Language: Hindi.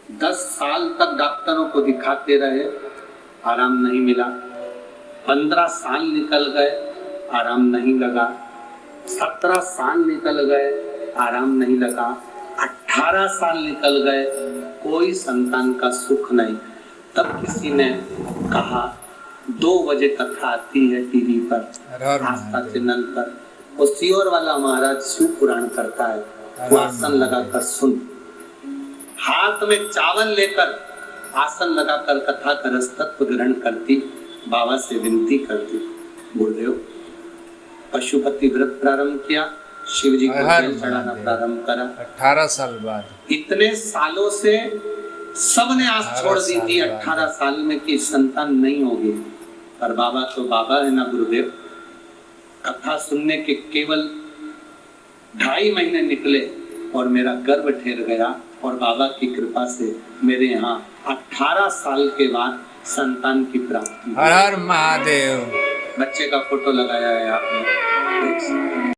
10 साल तक डॉक्टरों को दिखाते रहे, आराम नहीं मिला। 15 साल निकल गए, आराम नहीं लगा। 17 साल निकल गए, आराम नहीं लगा। 18 साल निकल गए, कोई संतान का सुख नहीं। तब किसी ने कहा 2 बजे कथा आती है टीवी पर, आस्था चैनल पर, वो सियोर वाला महाराज शिव पुराण करता है, वो आसन लगाकर सुन। हाथ में चावल लेकर आसन लगाकर कथा का रसतत्व ग्रहण करती, बाबा से विनती करती, गुरुदेव पशुपति व्रत प्रारंभ किया, शिव जी को तेल चढ़ाना प्रारंभ करा। 18 साल बाद इतने सालों से सबने आस छोड़ दी थी 18 साल में कि संतान नहीं होगी, पर बाबा तो बाबा है ना गुरुदेव। कथा सुनने के केवल 2.5 महीने निकले और मेरा गर्भ ठहर गया, और बाबा की कृपा से मेरे यहाँ 18 साल के बाद संतान की प्राप्ति। हर हर महादेव। बच्चे का फोटो लगाया है आपने।